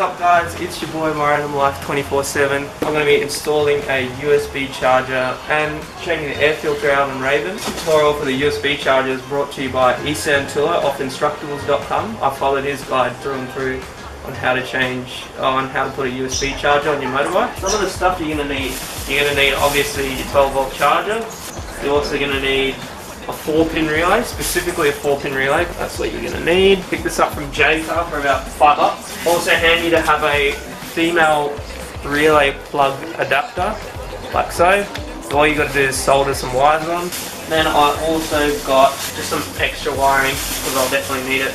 up guys, it's your boy Random Life 24/7. I'm going to be installing a USB charger and changing the air filter out on Raven. This tutorial for the USB charger is brought to you by Isan Tula of Instructables.com. I followed his guide through and through on how to put a USB charger on your motorbike. Some of the stuff you're going to need obviously your 12-volt charger. You're also going to need a 4-pin relay, specifically a 4-pin relay. That's what you're going to need. Pick this up from Jaycar for about $5. Also handy to have a female relay plug adapter, like so. So all you got to do is solder some wires on. Then I also got just some extra wiring because I'll definitely need it.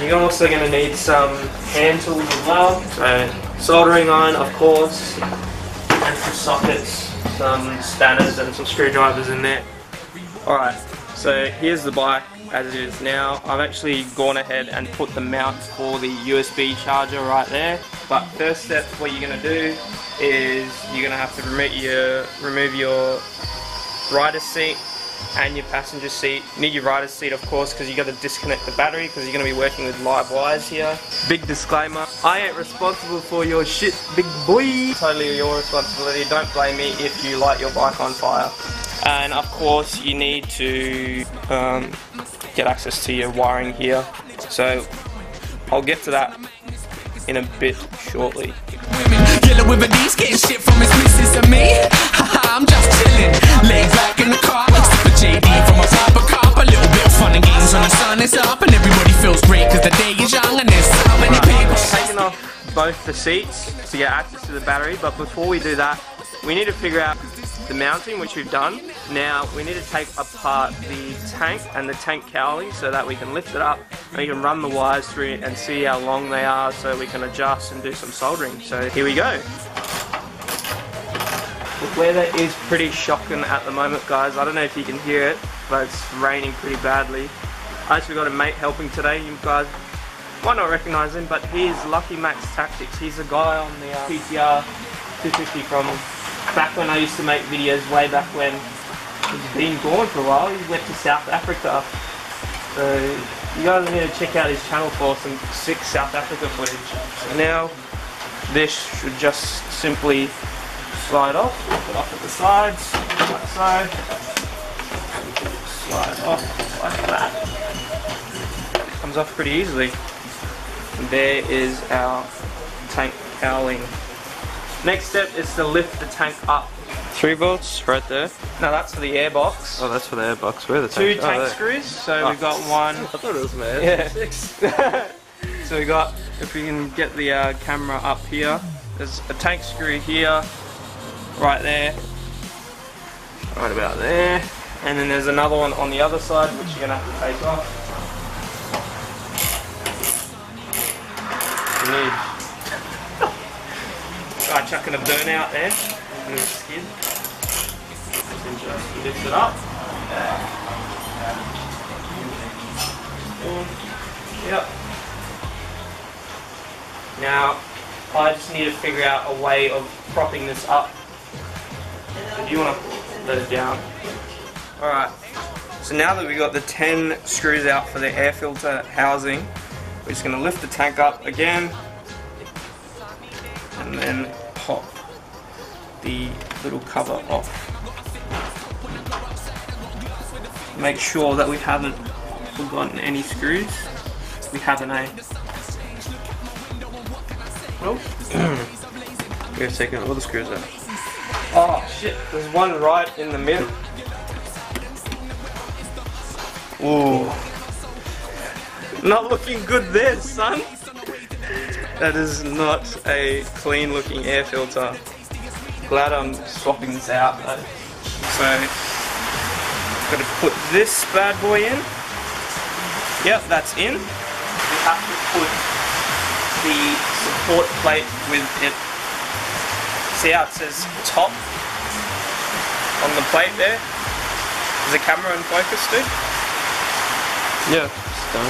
You're also going to need some hand tools as well. So soldering iron, of course, and some sockets, some spanners and some screwdrivers in there. Alright, so here's the bike as it is now. I've actually gone ahead and put the mount for the USB charger right there. But first step, what you're going to do is you're going to have to remove your rider's seat and your passenger seat. You need your rider's seat, of course, because you got to disconnect the battery because you're going to be working with live wires here. Big disclaimer, I ain't responsible for your shit, big boy. Totally your responsibility. Don't blame me if you light your bike on fire. And of course you need to get access to your wiring here, so I'll get to that in a bit shortly. With a D's getting shit from his missus and me. I'm just chilling, laid back in the car, sip a JD from a proper cop. A little bit of fun and games when the sun is up and everybody feels great because the day is young and there's so many people. Taking off both the seats to get access to the battery, but before we do that, we need to figure out the mounting, which we've done. Now we need to take apart the tank and the tank cowling so that we can lift it up and we can run the wires through it and see how long they are so we can adjust and do some soldering. So here we go. The weather is pretty shocking at the moment, guys. I don't know if you can hear it, but it's raining pretty badly. I actually got a mate helping today. You guys might not recognise him, but he's Lucky Max Tactics. He's a guy on the PTR 250 from back when I used to make videos way back when. He's been gone for a while. He went to South Africa. So you guys need to check out his channel for some sick South Africa footage. So now this should just simply slide off. Put it off at the sides, like so. Slide off like that. Comes off pretty easily. And there is our tank cowling. Next step is to lift the tank up. 3 volts right there. No, that's for the airbox. Oh, that's for the airbox. Where are the tank? 2 tank screws. So we've got one. I thought it was made. Yeah. 6. So we got, if we can get the camera up here, there's a tank screw here, right there, right about there, and then there's another one on the other side which you're gonna have to take off. Try chucking a burnout there in the skid. And just lift it up. Yep. Now I just need to figure out a way of propping this up. So do you want to let it down? Alright. So now that we got the 10 screws out for the air filter housing, we're just going to lift the tank up again and then pop the little cover off. Make sure that we haven't forgotten any screws. We haven't, eh? Well, wait a second, all the screws are. Oh shit, there's one right in the middle. Ooh. Not looking good there, son. That is not a clean looking air filter. Glad I'm swapping this out though. So, gotta put this bad boy in. Yep, that's in. We have to put the support plate with it. See how it says top on the plate there? Is the camera in focus, dude? Yeah, it's done.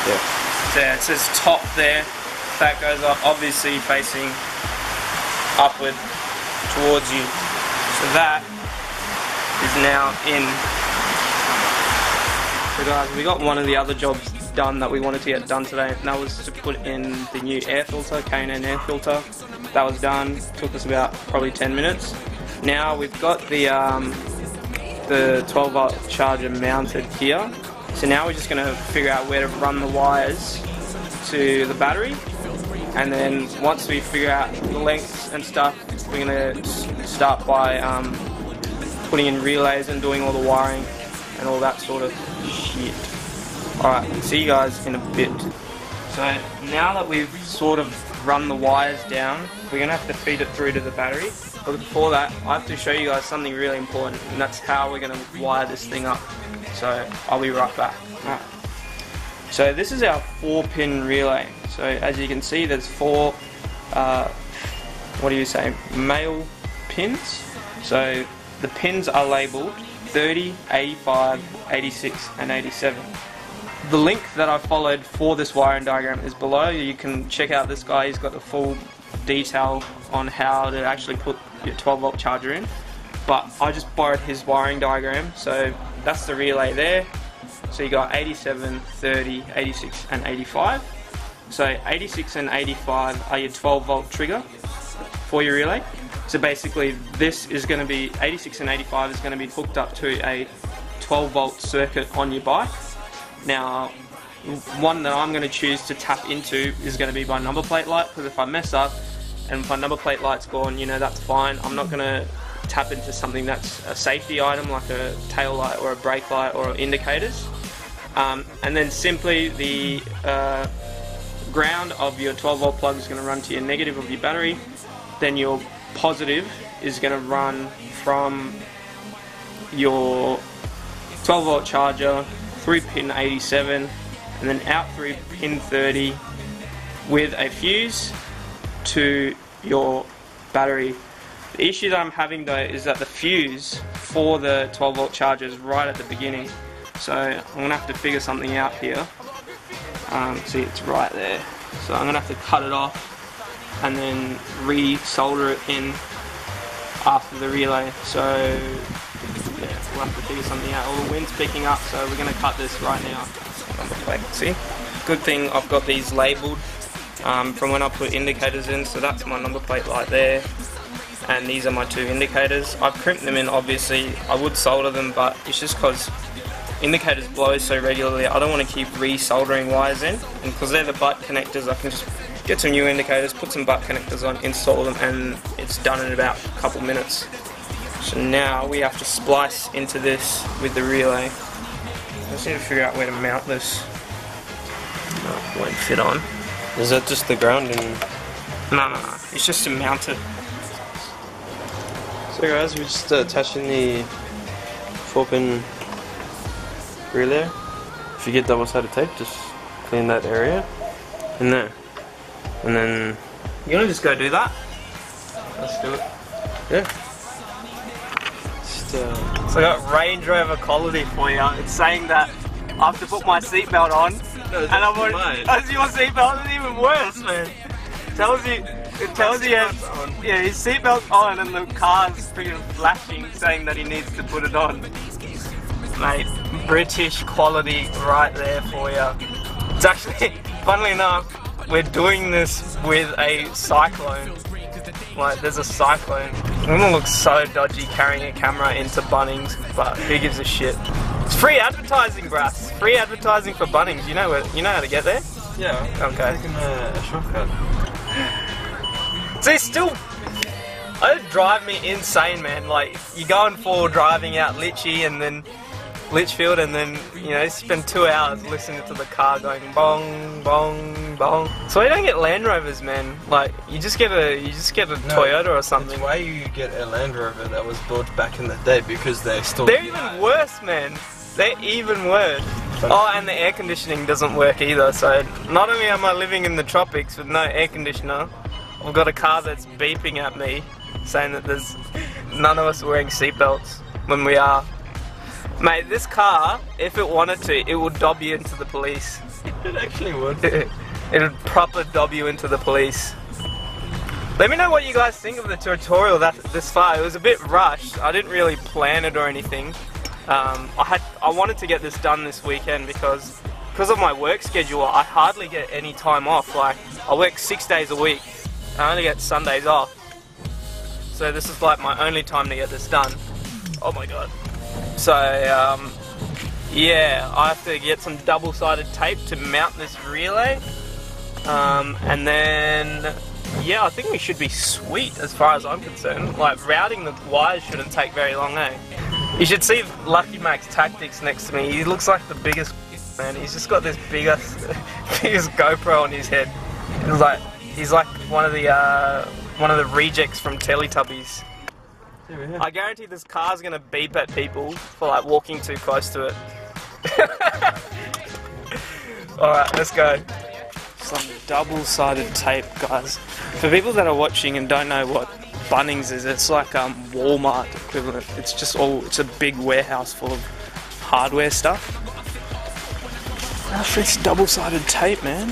Yeah. So it says top there. That goes up, obviously facing upward towards you. So that is now in. So guys, we got one of the other jobs done that we wanted to get done today, and that was to put in the new air filter, K&N air filter. That was done, took us about probably 10 minutes. Now we've got the 12 volt charger mounted here, so now we're just going to figure out where to run the wires to the battery, and then once we figure out the lengths and stuff, we're going to start by putting in relays and doing all the wiring and all that sort of shit. Alright, see you guys in a bit. So now that we've sort of run the wires down, we're going to have to feed it through to the battery. But before that, I have to show you guys something really important, and that's how we're going to wire this thing up. So I'll be right back. Alright. So this is our 4-pin relay. So as you can see, there's 4, male pins. So the pins are labelled 30, 85, 86 and 87. The link that I followed for this wiring diagram is below. You can check out this guy, he's got the full detail on how to actually put your 12 volt charger in. But I just borrowed his wiring diagram, so that's the relay there. So you got 87, 30, 86 and 85. So 86 and 85 are your 12 volt trigger for your relay. So basically this is going to be, 86 and 85 is going to be hooked up to a 12 volt circuit on your bike. Now, one that I'm going to choose to tap into is going to be my number plate light, because if I mess up and if my number plate light's gone, you know, that's fine. I'm not going to tap into something that's a safety item like a tail light or a brake light or indicators. And then simply the ground of your 12 volt plug is going to run to your negative of your battery. Then your positive is going to run from your 12 volt charger through pin 87 and then out through pin 30 with a fuse to your battery. The issue that I'm having though is that the fuse for the 12 volt charger is right at the beginning, so I'm going to have to figure something out here. See, it's right there, so I'm going to have to cut it off and then re-solder it in after the relay. So yeah, we'll have to figure something out. All the wind's picking up, so we're going to cut this right now. Number plate, see? Good thing I've got these labelled from when I put indicators in, so that's my number plate light there, and these are my 2 indicators. I've crimped them in, obviously. I would solder them, but it's just because indicators blow so regularly, I don't want to keep re-soldering wires in, and because they're the butt connectors, I can just get some new indicators, put some butt connectors on, install them, and it's done in about a couple minutes. So now we have to splice into this with the relay. I just need to figure out where to mount this. No, it won't fit on. Is that just the grounding? No, it's just to mount it. So guys, we're just attaching the 4-pin relay. If you get double-sided tape, just clean that area in there. And then You wanna just go do that? Let's do it. yeah. So I got Range Rover quality for you. It's saying that I have to put my seatbelt on, No, and I'm on. As your seatbelt is even worse, man. It tells you, yeah, his seatbelt's on, and the car's freaking flashing, saying that he needs to put it on. Mate, British quality right there for you. It's actually, funnily enough, we're doing this with a Cyclone. Like, there's a Cyclone. I'm gonna look so dodgy carrying a camera into Bunnings, but who gives a shit? It's free advertising, Brass. Free advertising for Bunnings. You know how to get there? Yeah. Okay. Taking a shortcut. See, still, it drive me insane, man. Like, you're going for driving out and then Litchfield, and then, you know, spend 2 hours listening to the car going bong, bong, bong. So you don't get Land Rovers, man. Like, you just get a Toyota or something. That's why you get a Land Rover that was built back in the day, because they're still... They're even worse, man. They're even worse. Oh, and the air conditioning doesn't work either, so not only am I living in the tropics with no air conditioner, I've got a car that's beeping at me, saying that there's none of us wearing seatbelts when we are. Mate, this car, if it wanted to, it would dob you into the police. It actually would. It would proper dob you into the police. Let me know what you guys think of the tutorial this far. It was a bit rushed. I didn't really plan it or anything. I wanted to get this done this weekend because because of my work schedule, I hardly get any time off. Like, I work 6 days a week. I only get Sundays off. So this is like my only time to get this done. Oh my god. So, yeah, I have to get some double-sided tape to mount this relay. And then, yeah, I think we should be sweet as far as I'm concerned. Like, routing the wires shouldn't take very long, eh? You should see Lucky Mac's Tactics next to me. He looks like the biggest man. He's just got this biggest GoPro on his head. He's like one of the rejects from Teletubbies. I guarantee this car's gonna beep at people for like walking too close to it. Alright, let's go. Some double-sided tape, guys. For people that are watching and don't know what Bunnings is, it's like Walmart equivalent. It's a big warehouse full of hardware stuff. It's double-sided tape, man.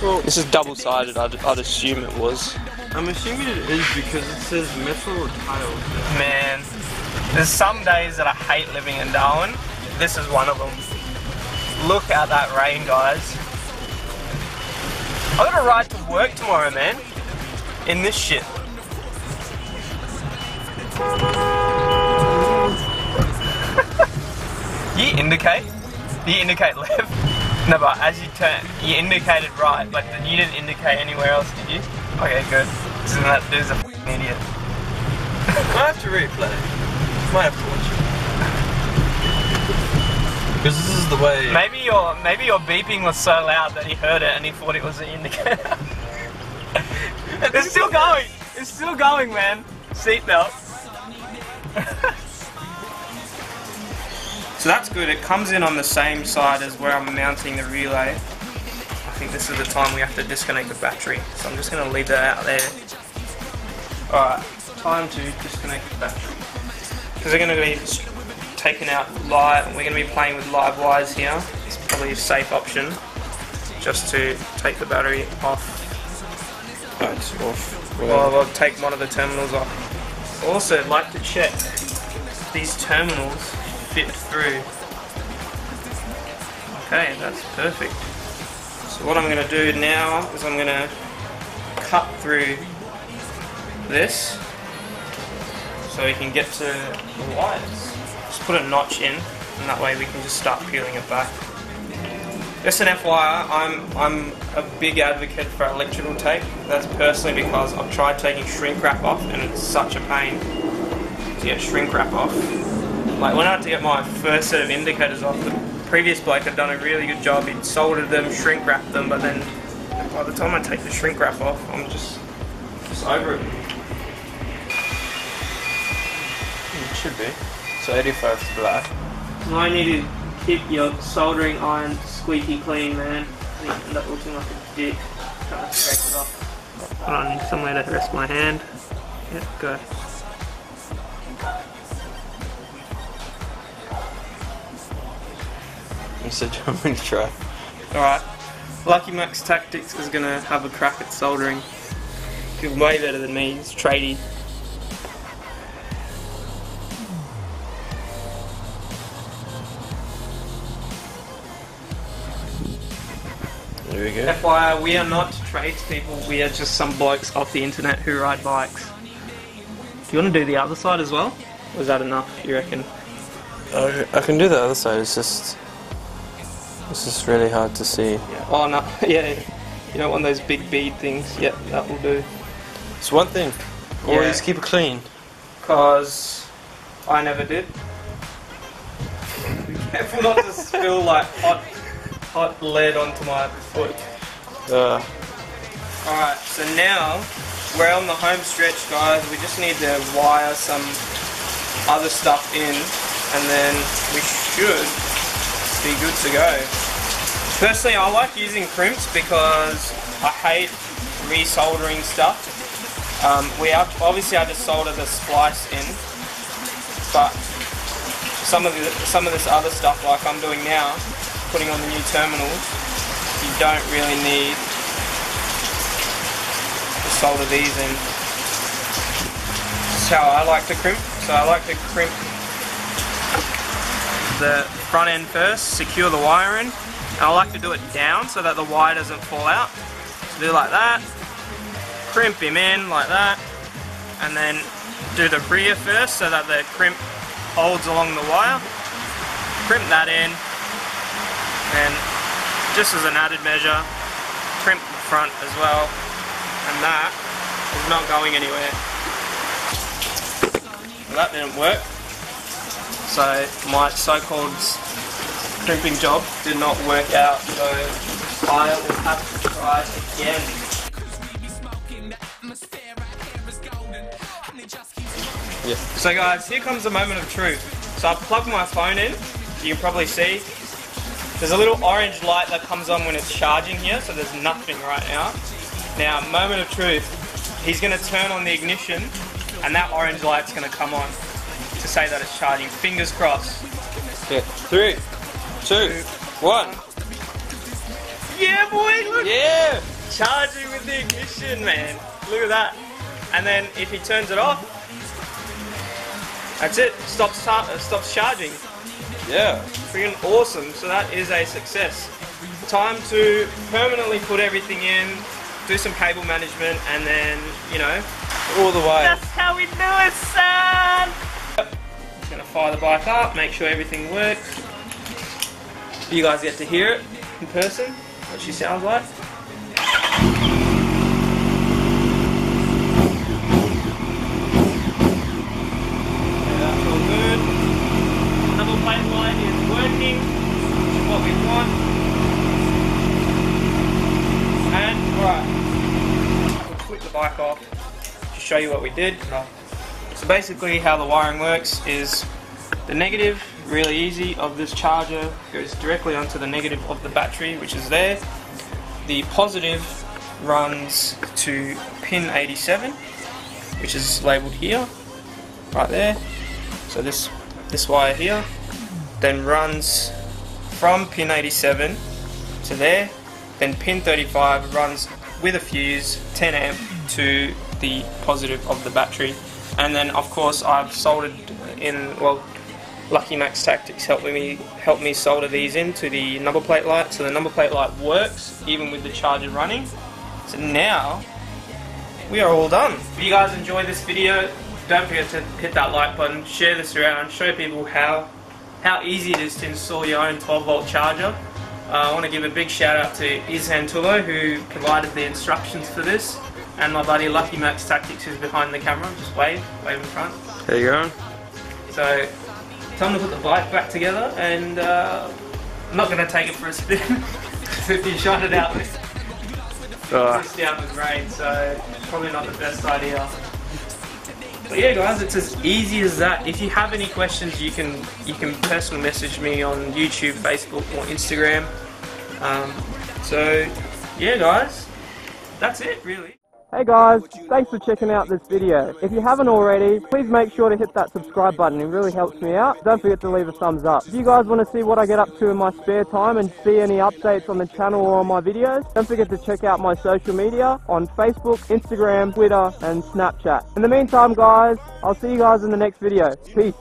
Well, this is double-sided, I'd assume it was. I'm assuming it is because it says metal tiles. Man, there's some days that I hate living in Darwin. This is one of them. Look at that rain, guys. I gotta ride to work tomorrow, man. In this shit. You indicate? You indicate left? No, but as you turn, you indicated right, but you didn't indicate anywhere else, did you? Okay, good. So that dude's a f***ing idiot. I have to replay. Might have to watch it. Because this is the way... Maybe your beeping was so loud that he heard it and he thought it was an indicator. It's still going! It's still going, man. Seatbelt. So that's good. It comes in on the same side as where I'm mounting the relay. I think this is the time we have to disconnect the battery. So I'm just going to leave that out there. Alright, time to disconnect the battery. Because we're going to be taking out live, we're going to be playing with live wires here. It's probably a safe option. Just to take the battery off. It's off. Well, I'll take one of the terminals off. Also, I'd like to check if these terminals fit through. Okay, that's perfect. So what I'm going to do now is I'm going to cut through this so we can get to the wires. Just put a notch in, and that way we can just start peeling it back. Just an FYI, I'm a big advocate for electrical tape. That's personally because I've tried taking shrink wrap off and it's such a pain to get shrink wrap off. Like when I had to get my first set of indicators off, the previous bloke had done a really good job. He'd soldered them, shrink wrapped them, but then by the time I take the shrink wrap off, I'm just over it. It should be. So 85 is black. I need to keep your soldering iron squeaky clean, man. You end up looking like a dick. Trying to scrape it off. Hold on, I need somewhere to rest my hand. Yeah, go. You said you want me to try. Alright. Lucky Mac's Tactics is gonna have a crack at soldering. He's way better than me, he's tradie. There we go. FYI, we are not tradespeople, we are just some blokes off the internet who ride bikes. Do you want to do the other side as well? Or is that enough, you reckon? I can do the other side, it's just really hard to see. Yeah. Oh no, yeah. You don't want those big bead things. Yeah, that will do. It's one thing. Always keep it clean. Because I never did. Be careful not to spill like hot lead onto my foot. Alright, so now we're on the home stretch, guys. We just need to wire some other stuff in and then we should be good to go. Personally, I like using crimps because I hate resoldering stuff. We obviously had to solder the splice in, but some of this other stuff, like I'm doing now, putting on the new terminals, you don't really need to solder these in. That's how I like to crimp. So I like to crimp the front end first, secure the wire in. And I like to do it down so that the wire doesn't fall out. So do like that, crimp him in like that, and then do the rear first so that the crimp holds along the wire. Crimp that in, and just as an added measure, crimp the front as well, and that is not going anywhere. Well, that didn't work, so my so-called crimping job did not work out, so I will have to try again. Yeah. So guys, here comes the moment of truth. So I've plugged my phone in. You can probably see there's a little orange light that comes on when it's charging here, so there's nothing right now. Now, moment of truth. He's going to turn on the ignition and that orange light's going to come on to say that it's charging. Fingers crossed. Yeah. 3, 2, 1. Yeah, boy, look! Yeah! Charging with the ignition, man. Look at that. And then if he turns it off, that's it. Stops charging. Yeah. Freaking awesome. So that is a success. Time to permanently put everything in, do some cable management, and then, you know, All the way. that's how we do it, son! Gonna fire the bike up, make sure everything works. You guys get to hear it in person, what she sounds like. Plate light is working, which is what we want. And alright, we'll flip the bike off to show you what we did. So basically how the wiring works is the negative, really easy, of this charger goes directly onto the negative of the battery, which is there. The positive runs to pin 87, which is labelled here, right there. So this wire here then runs from pin 87 to there, then pin 35 runs with a fuse 10 amp to the positive of the battery, and then of course I've soldered in, well, Lucky Max Tactics helped me solder these into the number plate light, so the number plate light works even with the charger running. So now we are all done. If you guys enjoyed this video, don't forget to hit that like button, share this around, show people how easy it is to install your own 12-volt charger. I want to give a big shout out to Izhan Tullo, who provided the instructions for this, and my buddy Lucky Max Tactics, who's behind the camera. Just wave in front. There you go. So, time to put the bike back together, and I'm not going to take it for a spin. If you shot it out with down the grade, so probably not the best idea. But yeah guys, it's as easy as that. If you have any questions, you can personal message me on YouTube, Facebook or Instagram. So yeah guys, that's it really. Hey guys, thanks for checking out this video. If you haven't already, please make sure to hit that subscribe button, it really helps me out. Don't forget to leave a thumbs up. If you guys want to see what I get up to in my spare time and see any updates on the channel or on my videos, don't forget to check out my social media on Facebook, Instagram, Twitter and Snapchat. In the meantime guys, I'll see you guys in the next video. Peace.